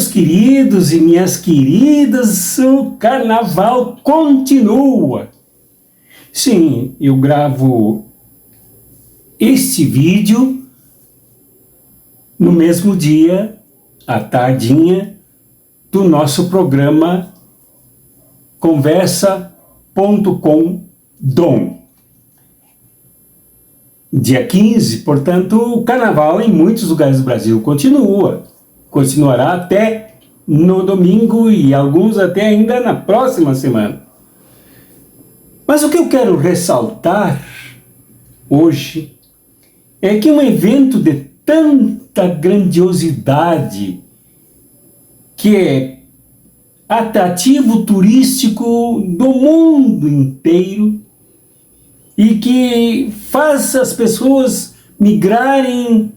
Meus queridos e minhas queridas, o carnaval continua. Sim, eu gravo este vídeo no mesmo dia, à tardinha, do nosso programa Conversa.com Dom. Dia 15, portanto, o carnaval em muitos lugares do Brasil continuará até no domingo e alguns até ainda na próxima semana. Mas o que eu quero ressaltar hoje é que um evento de tanta grandiosidade, que é atrativo turístico do mundo inteiro e que faz as pessoas migrarem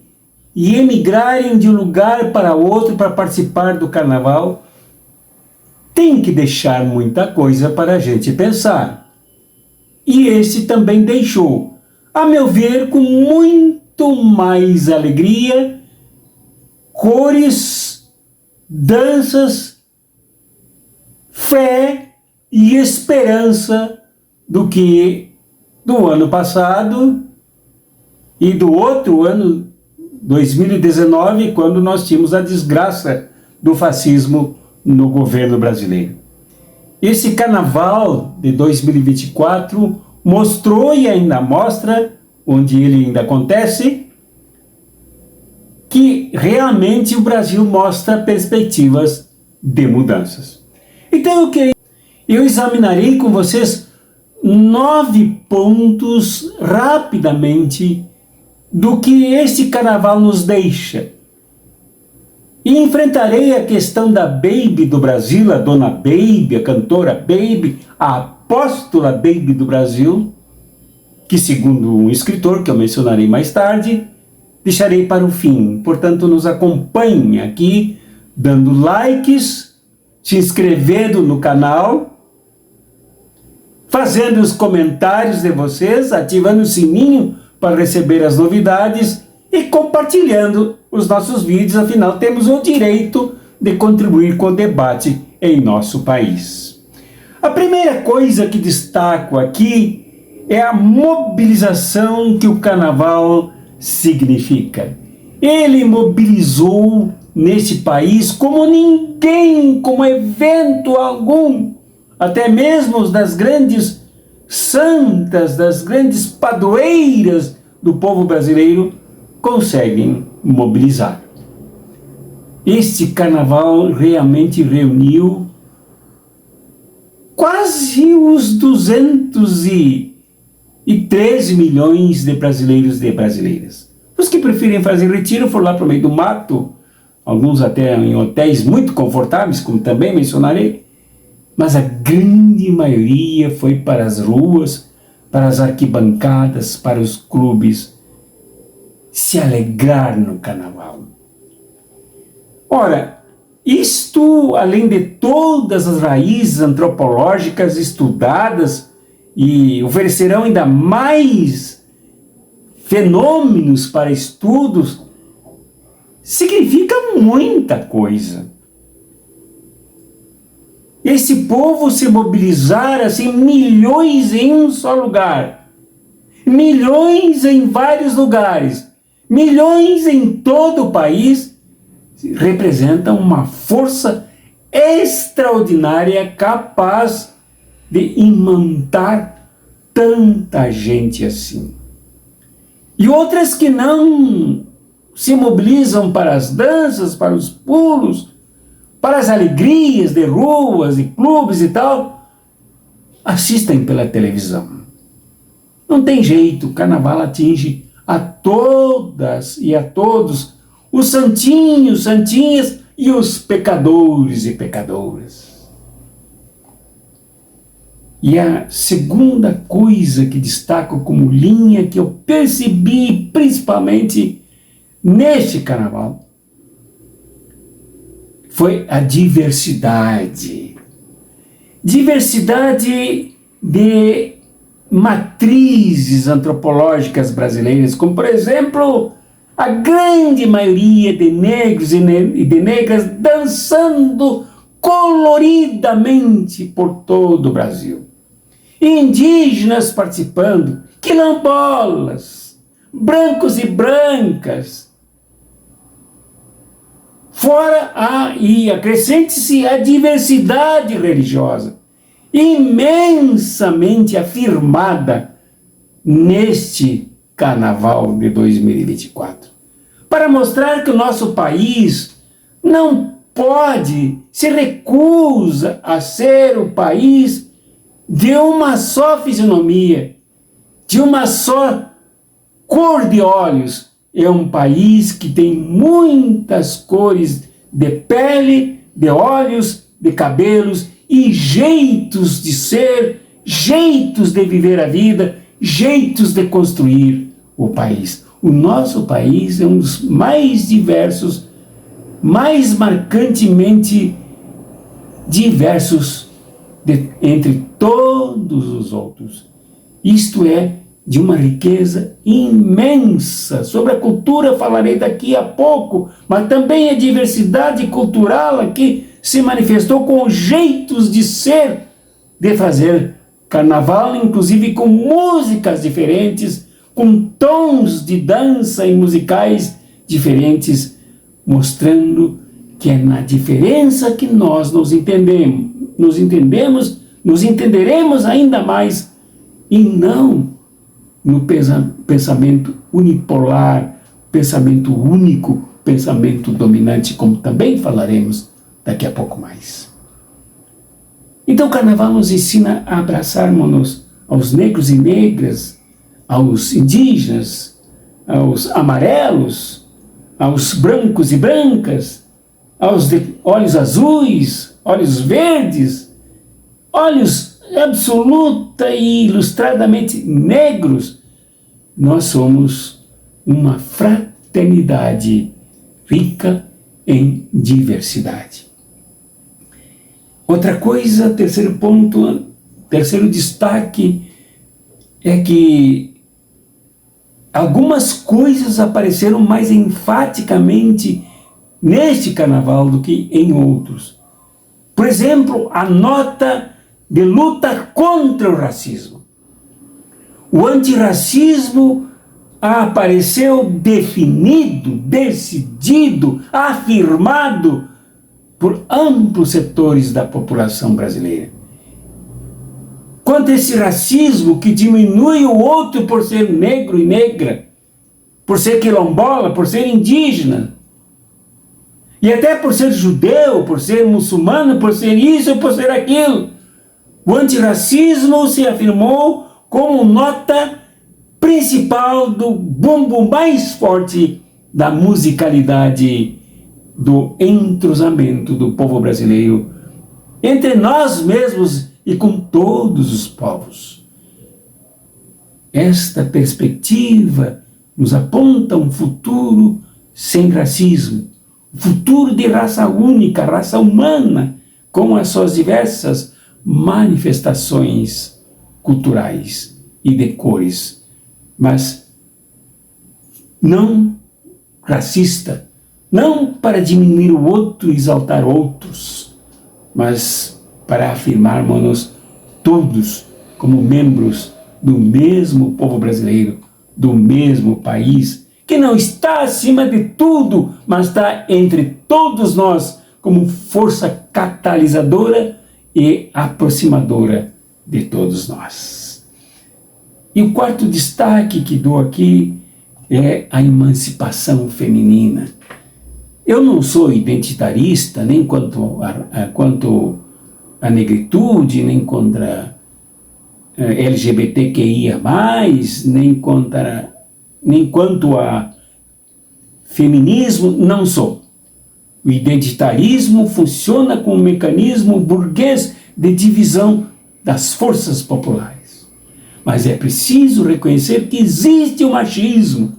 e emigrarem de um lugar para outro para participar do carnaval, tem que deixar muita coisa para a gente pensar. E esse também deixou, a meu ver, com muito mais alegria, cores, danças, fé e esperança do que do ano passado e do outro ano 2019, quando nós tínhamos a desgraça do fascismo no governo brasileiro. Esse carnaval de 2024 mostrou e ainda mostra, onde ele ainda acontece, que realmente o Brasil mostra perspectivas de mudanças. Então eu examinarei com vocês 9 pontos rapidamente do que este carnaval nos deixa. E enfrentarei a questão da Baby do Brasil, a dona Baby, a cantora Baby, a apóstola Baby do Brasil, que segundo um escritor que eu mencionarei mais tarde, deixarei para o fim. Portanto, nos acompanhe aqui, dando likes, se inscrevendo no canal, fazendo os comentários de vocês, ativando o sininho para receber as novidades e compartilhando os nossos vídeos, afinal temos o direito de contribuir com o debate em nosso país. A primeira coisa que destaco aqui é a mobilização que o carnaval significa. Ele mobilizou nesse país como ninguém, como evento algum, até mesmo os das grandes santas, das grandes padroeiras do povo brasileiro conseguem mobilizar. Este carnaval realmente reuniu quase os 213 milhões de brasileiros e brasileiras. Os que preferem fazer retiro foram lá para o meio do mato, alguns até em hotéis muito confortáveis, como também mencionarei, mas a grande maioria foi para as ruas, para as arquibancadas, para os clubes, se alegrar no carnaval. Ora, isto, além de todas as raízes antropológicas estudadas, e oferecerão ainda mais fenômenos para estudos, significa muita coisa. Esse povo se mobilizar assim, milhões em um só lugar, milhões em vários lugares, milhões em todo o país, representam uma força extraordinária capaz de imantar tanta gente assim. E outras que não se mobilizam para as danças, para os pulos, para as alegrias de ruas e clubes e tal, assistem pela televisão. Não tem jeito, o carnaval atinge a todas e a todos, os santinhos, santinhas e os pecadores e pecadoras. E a segunda coisa que destaco como linha que eu percebi principalmente neste carnaval foi a diversidade. Diversidade de matrizes antropológicas brasileiras, como por exemplo A grande maioria de negros e de negras dançando coloridamente por todo o Brasil. Indígenas participando, quilombolas, brancos e brancas. Fora e acrescente-se a diversidade religiosa, imensamente afirmada neste Carnaval de 2024, para mostrar que o nosso país não pode, se recusa a ser o país de uma só fisionomia, de uma só cor de olhos. É um país que tem muitas cores de pele, de olhos, de cabelos e jeitos de ser, jeitos de viver a vida, jeitos de construir o país. O nosso país é um dos mais diversos, mais marcantemente diversos entre todos os outros. Isto é de uma riqueza imensa. Sobre a cultura falarei daqui a pouco, mas também a diversidade cultural aqui se manifestou com jeitos de ser, de fazer carnaval, inclusive com músicas diferentes, com tons de dança e musicais diferentes, mostrando que é na diferença que nós nos entenderemos ainda mais, e não no pensamento unipolar, pensamento único, pensamento dominante, como também falaremos daqui a pouco mais. Então o Carnaval nos ensina a abraçarmos-nos aos negros e negras, aos indígenas, aos amarelos, aos brancos e brancas, aos de olhos azuis, olhos verdes, olhos absoluta e ilustradamente negros. Nós somos uma fraternidade rica em diversidade. Outra coisa, terceiro ponto, terceiro destaque, é que algumas coisas apareceram mais enfaticamente neste carnaval do que em outros. Por exemplo, a nota de luta contra o racismo. O antirracismo apareceu definido, decidido, afirmado por amplos setores da população brasileira. Contra esse racismo que diminui o outro por ser negro e negra, por ser quilombola, por ser indígena, e até por ser judeu, por ser muçulmano, por ser isso, por ser aquilo. O antirracismo se afirmou como nota principal do bumbo mais forte da musicalidade, do entrosamento do povo brasileiro entre nós mesmos e com todos os povos. Esta perspectiva nos aponta um futuro sem racismo, um futuro de raça única, raça humana, com as suas diversas manifestações culturais e de cores, mas não racista, não para diminuir o outro e exaltar outros, mas para afirmarmos-nos todos como membros do mesmo povo brasileiro, do mesmo país, que não está acima de tudo, mas está entre todos nós como força catalisadora e aproximadora de todos nós. E o quarto destaque que dou aqui é a emancipação feminina. Eu não sou identitarista, nem quanto a negritude, nem contra LGBTQIA+, nem quanto a feminismo, não sou. O identitarismo funciona como um mecanismo burguês de divisão das forças populares. Mas é preciso reconhecer que existe o machismo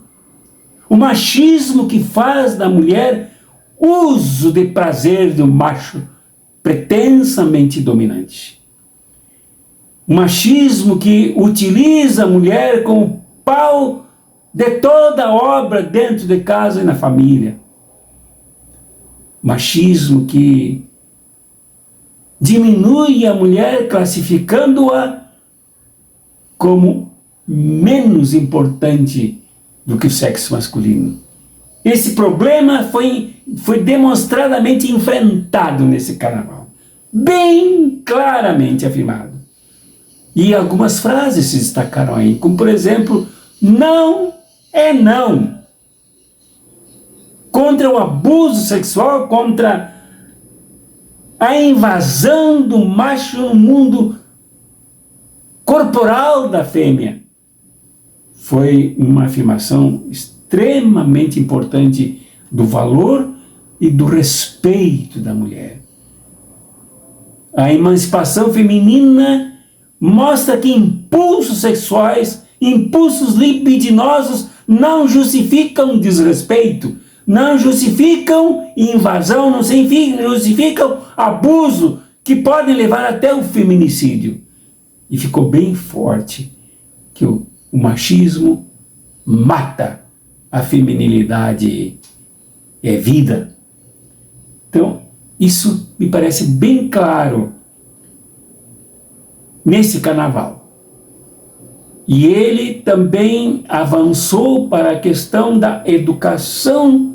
que faz da mulher uso de prazer de um macho pretensamente dominante. O machismo que utiliza a mulher como pau de toda a obra dentro de casa e na família. Machismo que diminui a mulher, classificando-a como menos importante do que o sexo masculino. Esse problema foi demonstradamente enfrentado nesse carnaval, bem claramente afirmado. E algumas frases se destacaram aí, como por exemplo, não é não. Contra o abuso sexual, contra a invasão do macho no mundo corporal da fêmea. Foi uma afirmação extremamente importante do valor e do respeito da mulher. A emancipação feminina mostra que impulsos sexuais, impulsos libidinosos não justificam desrespeito, não justificam invasão, não justificam abuso, que podem levar até o feminicídio. E ficou bem forte que o machismo mata, a feminilidade é vida. Então, isso me parece bem claro nesse carnaval. E ele também avançou para a questão da educação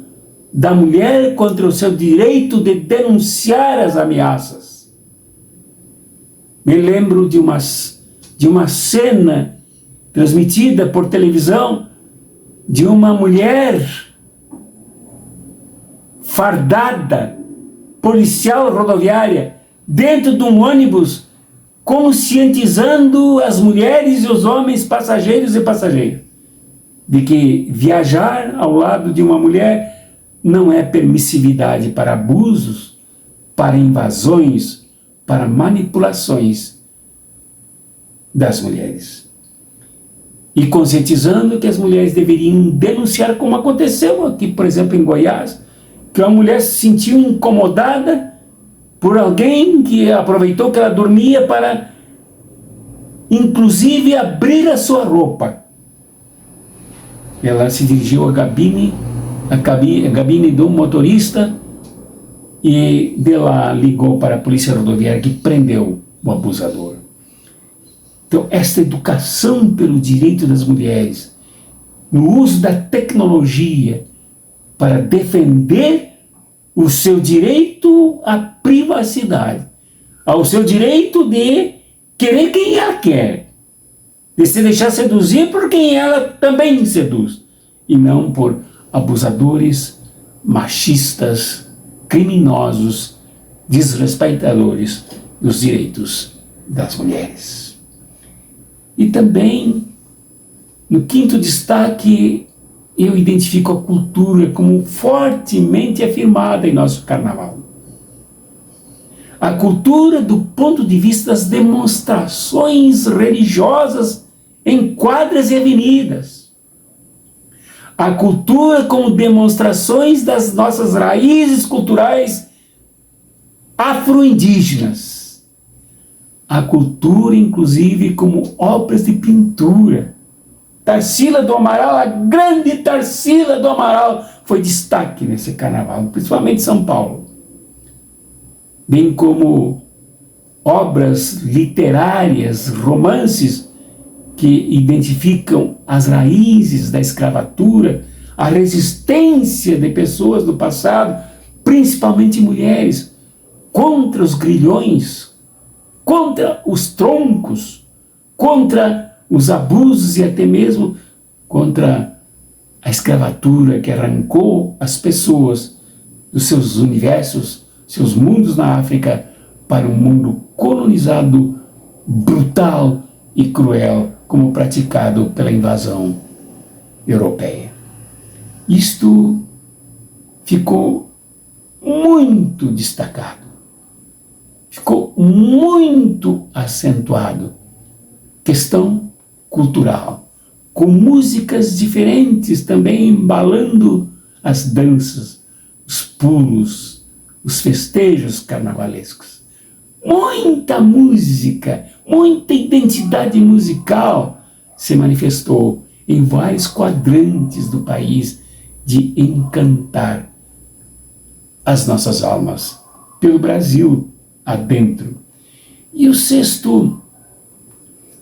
da mulher contra o seu direito de denunciar as ameaças. Me lembro de uma cena transmitida por televisão de uma mulher fardada, policial rodoviária, dentro de um ônibus, conscientizando as mulheres e os homens passageiros e passageiras de que viajar ao lado de uma mulher não é permissividade para abusos, para invasões, para manipulações das mulheres. E conscientizando que as mulheres deveriam denunciar, como aconteceu aqui, por exemplo, em Goiás, que uma mulher se sentiu incomodada por alguém que aproveitou que ela dormia para, inclusive, abrir a sua roupa. Ela se dirigiu à cabine do motorista e de lá ligou para a polícia rodoviária, que prendeu o abusador. Então, esta educação pelo direito das mulheres, no uso da tecnologia para defender o seu direito à privacidade, ao seu direito de querer quem ela quer, de se deixar seduzir por quem ela também seduz, e não por abusadores, machistas, criminosos, desrespeitadores dos direitos das mulheres. E também, no quinto destaque, eu identifico a cultura como fortemente afirmada em nosso carnaval. A cultura do ponto de vista das demonstrações religiosas em quadras e avenidas. A cultura como demonstrações das nossas raízes culturais afro-indígenas. A cultura, inclusive, como obras de pintura. Tarsila do Amaral, a grande Tarsila do Amaral, foi destaque nesse carnaval, principalmente em São Paulo. Bem como obras literárias, romances, que identificam as raízes da escravatura, a resistência de pessoas do passado, principalmente mulheres, contra os grilhões, contra os troncos, contra os abusos e até mesmo contra a escravatura que arrancou as pessoas dos seus universos, seus mundos na África, para um mundo colonizado, brutal e cruel, como praticado pela invasão europeia. Isto ficou muito destacado, ficou muito acentuado. Questão cultural, com músicas diferentes também embalando as danças, os pulos, os festejos carnavalescos. Muita música, muita identidade musical se manifestou em vários quadrantes do país de encantar as nossas almas pelo Brasil adentro. E o sexto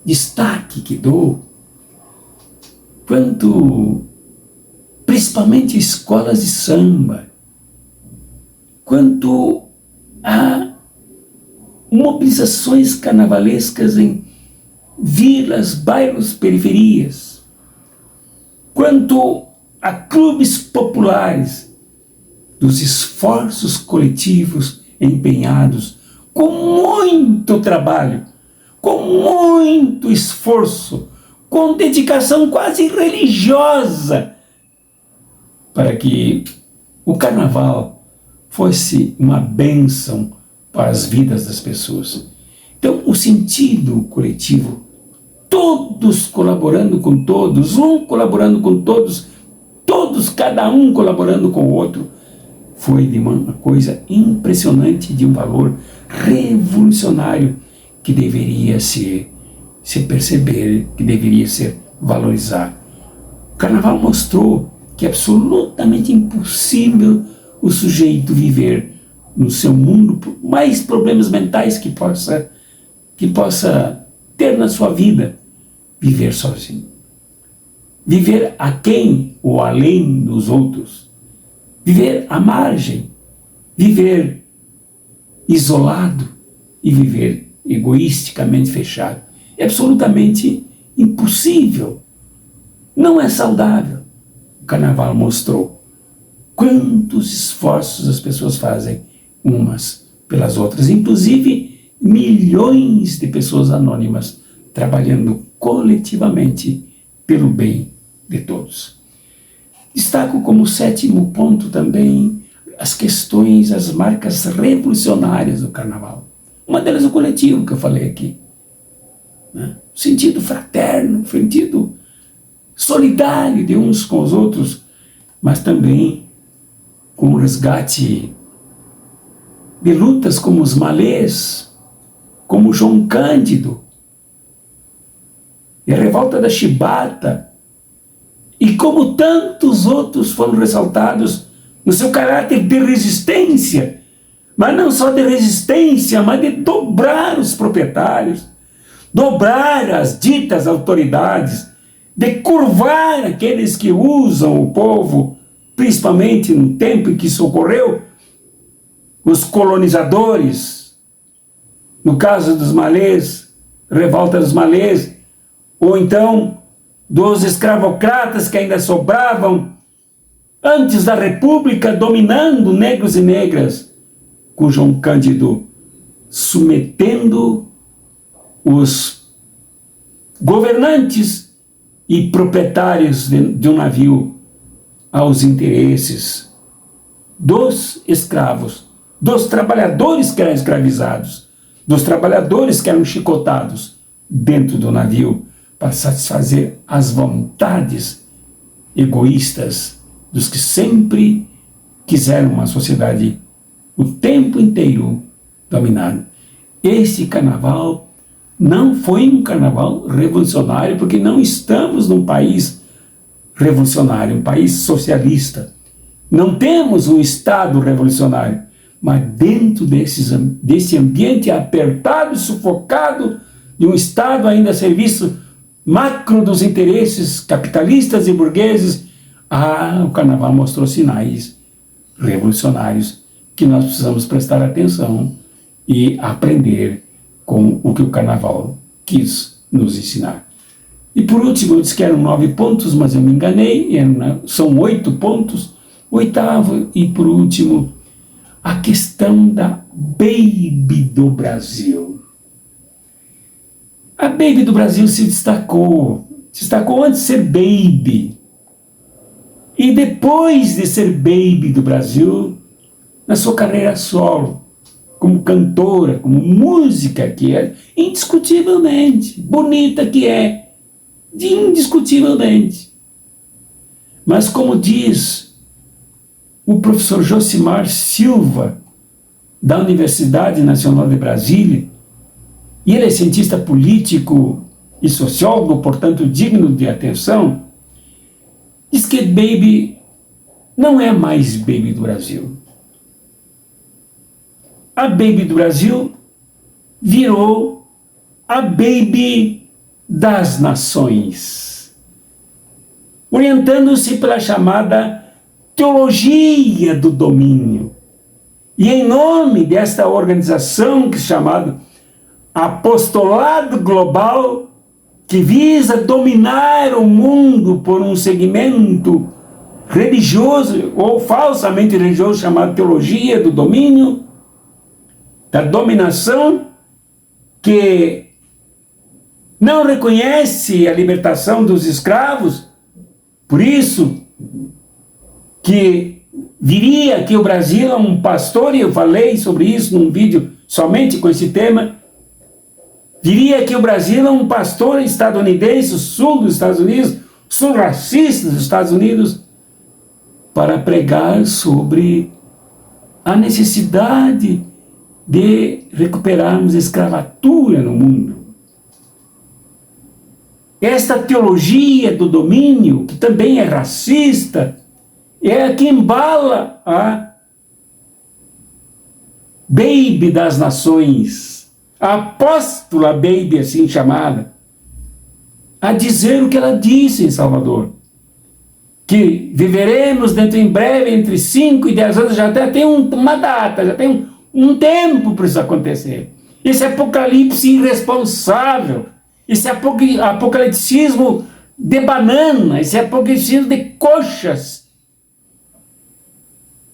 destaque que dou, quanto principalmente escolas de samba, quanto a mobilizações carnavalescas em vilas, bairros, periferias, quanto a clubes populares, dos esforços coletivos empenhados com muito trabalho, com muito esforço, com dedicação quase religiosa, para que o carnaval fosse uma bênção para as vidas das pessoas. Então, o sentido coletivo, todos colaborando com todos, um colaborando com todos, todos, cada um colaborando com o outro, foi de uma coisa impressionante, de um valor revolucionário que deveria se perceber, que deveria ser valorizado. O carnaval mostrou que é absolutamente impossível o sujeito viver no seu mundo, por mais problemas mentais que possa ter na sua vida, viver sozinho. Viver aquém ou além dos outros. Viver à margem. Viver isolado e viver egoisticamente fechado. É absolutamente impossível. Não é saudável. O carnaval mostrou quantos esforços as pessoas fazem umas pelas outras, inclusive milhões de pessoas anônimas trabalhando coletivamente pelo bem de todos. Destaco como sétimo ponto também as questões, as marcas revolucionárias do carnaval. Uma delas o coletivo que eu falei aqui, né? O sentido fraterno, o sentido solidário de uns com os outros, mas também com o resgate de lutas como os malês, como João Cândido, e a revolta da Chibata, e como tantos outros foram ressaltados no seu caráter de resistência, mas não só de resistência, mas de dobrar os proprietários, dobrar as ditas autoridades, de curvar aqueles que usam o povo, principalmente no tempo em que isso ocorreu, os colonizadores, no caso dos malês, revolta dos malês, ou então dos escravocratas que ainda sobravam antes da República, dominando negros e negras, com João Cândido submetendo os governantes e proprietários de um navio aos interesses dos escravos, dos trabalhadores que eram escravizados, dos trabalhadores que eram chicotados dentro do navio para satisfazer as vontades egoístas dos que sempre quiseram uma sociedade o tempo inteiro dominada. Esse carnaval não foi um carnaval revolucionário, porque não estamos num país revolucionário, um país socialista. Não temos um Estado revolucionário, mas dentro desse ambiente apertado e sufocado de um Estado ainda a serviço macro dos interesses capitalistas e burgueses, o carnaval mostrou sinais revolucionários que nós precisamos prestar atenção e aprender com o que o carnaval quis nos ensinar. E por último, eu disse que eram 9 pontos, mas eu me enganei, são 8 pontos. Oitavo e por último, a questão da Baby do Brasil. A Baby do Brasil se destacou antes de ser Baby. E depois de ser Baby do Brasil, na sua carreira solo, como cantora, como música que é, indiscutivelmente, bonita que é, indiscutivelmente. Mas como diz o professor Josimar Silva, da Universidade Nacional de Brasília, e ele é cientista político e sociólogo, portanto digno de atenção, diz que Baby não é mais Baby do Brasil. A Baby do Brasil virou a Baby das nações, orientando-se pela chamada teologia do domínio. E em nome desta organização que é chamada Apostolado Global, que visa dominar o mundo por um segmento religioso ou falsamente religioso chamado teologia do domínio, da dominação, que não reconhece a libertação dos escravos, por isso que viria aqui o Brasil a um pastor, e eu falei sobre isso num vídeo somente com esse tema, viria aqui o Brasil a um pastor estadunidense, sul dos Estados Unidos, sul racista dos Estados Unidos, para pregar sobre a necessidade de recuperarmos a escravatura no mundo. Esta teologia do domínio, que também é racista, é a que embala a Baby das nações, a apóstola Baby, assim chamada, a dizer o que ela disse em Salvador, que viveremos dentro em breve, entre 5 e 10 anos, já até tem uma data, já tem um tempo para isso acontecer. Esse apocalipse irresponsável, esse apocalipticismo de banana, esse apocalipticismo de coxas,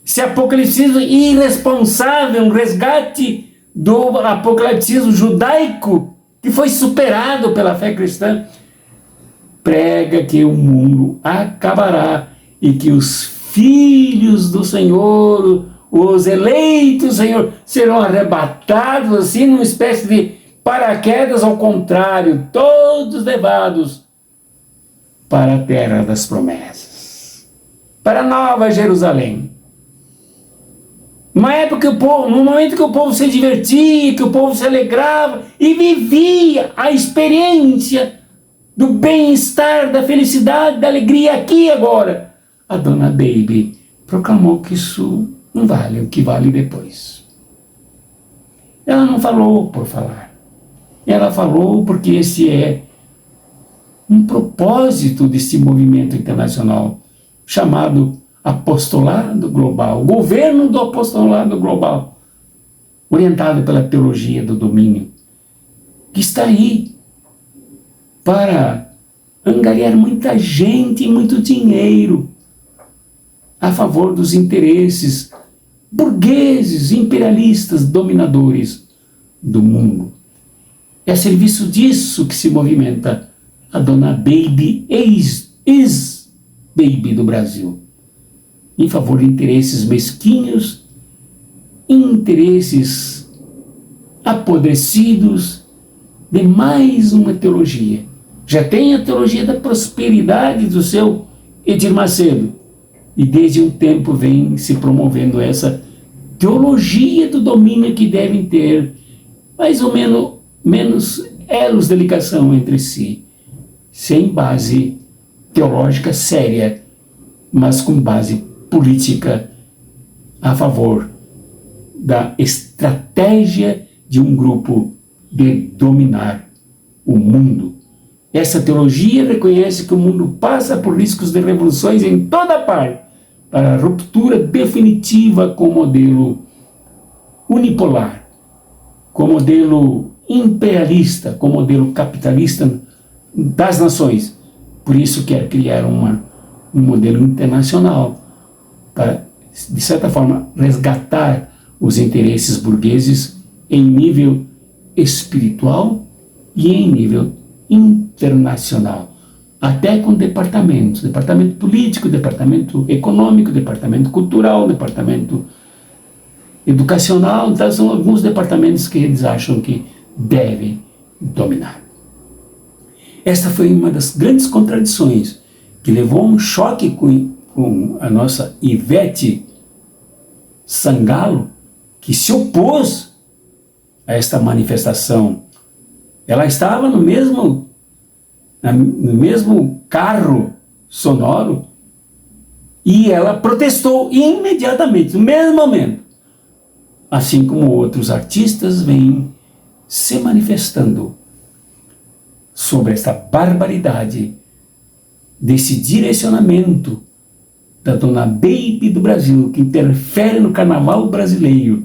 esse apocalipticismo irresponsável, um resgate do apocalipticismo judaico que foi superado pela fé cristã, prega que o mundo acabará e que os filhos do Senhor, os eleitos do Senhor, serão arrebatados assim numa espécie de paraquedas, ao contrário, todos levados para a terra das promessas, para a Nova Jerusalém. Uma época que no momento que o povo se divertia, que o povo se alegrava e vivia a experiência do bem-estar, da felicidade, da alegria aqui e agora, a dona Baby proclamou que isso não vale o que vale depois. Ela não falou por falar. Ela falou porque esse é um propósito desse movimento internacional chamado Apostolado Global, o governo do Apostolado Global, orientado pela teologia do domínio, que está aí para angariar muita gente e muito dinheiro a favor dos interesses burgueses, imperialistas, dominadores do mundo. É a serviço disso que se movimenta a dona Baby, ex-Baby do Brasil, em favor de interesses mesquinhos, interesses apodrecidos de mais uma teologia. Já tem a teologia da prosperidade do seu Edir Macedo, e desde um tempo vem se promovendo essa teologia do domínio que devem ter mais ou menos elos de ligação entre si, sem base teológica séria, mas com base política a favor da estratégia de um grupo de dominar o mundo. Essa teologia reconhece que o mundo passa por riscos de revoluções em toda parte, para a ruptura definitiva com o modelo unipolar, com o modelo imperialista, com o modelo capitalista das nações. Por isso quer criar um modelo internacional para, de certa forma, resgatar os interesses burgueses em nível espiritual e em nível internacional, até com departamentos, departamento político, departamento econômico, departamento cultural, departamento educacional. Então são alguns departamentos que eles acham que devem dominar. Esta foi uma das grandes contradições que levou a um choque com a nossa Ivete Sangalo, que se opôs a esta manifestação. Ela estava no mesmo carro sonoro E ela protestou imediatamente, no mesmo momento. Assim como outros artistas vêm se manifestando sobre esta barbaridade, desse direcionamento da dona Baby do Brasil, que interfere no carnaval brasileiro,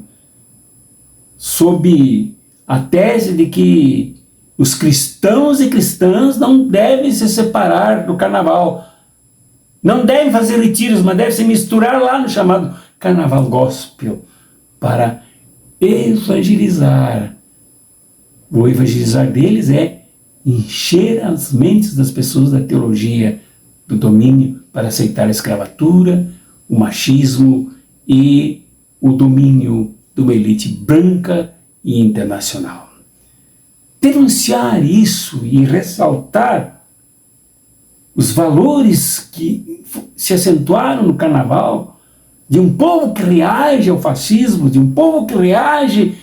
sob a tese de que os cristãos e cristãs não devem se separar do carnaval, não devem fazer retiros, mas devem se misturar lá no chamado carnaval gospel, para evangelizar. O evangelizar deles é encher as mentes das pessoas da teologia do domínio para aceitar a escravatura, o machismo e o domínio de uma elite branca e internacional. Denunciar isso e ressaltar os valores que se acentuaram no carnaval, de um povo que reage ao fascismo, de um povo que reage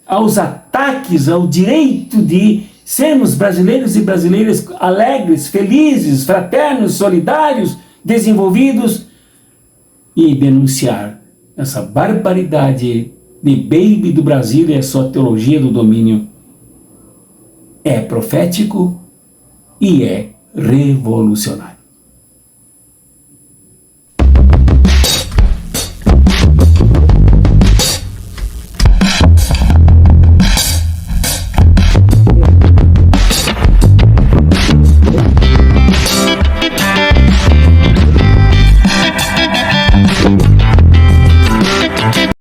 aos ataques ao direito de sermos brasileiros e brasileiras alegres, felizes, fraternos, solidários, desenvolvidos, e denunciar essa barbaridade de Baby do Brasil e a sua teologia do domínio é profético e é revolucionário.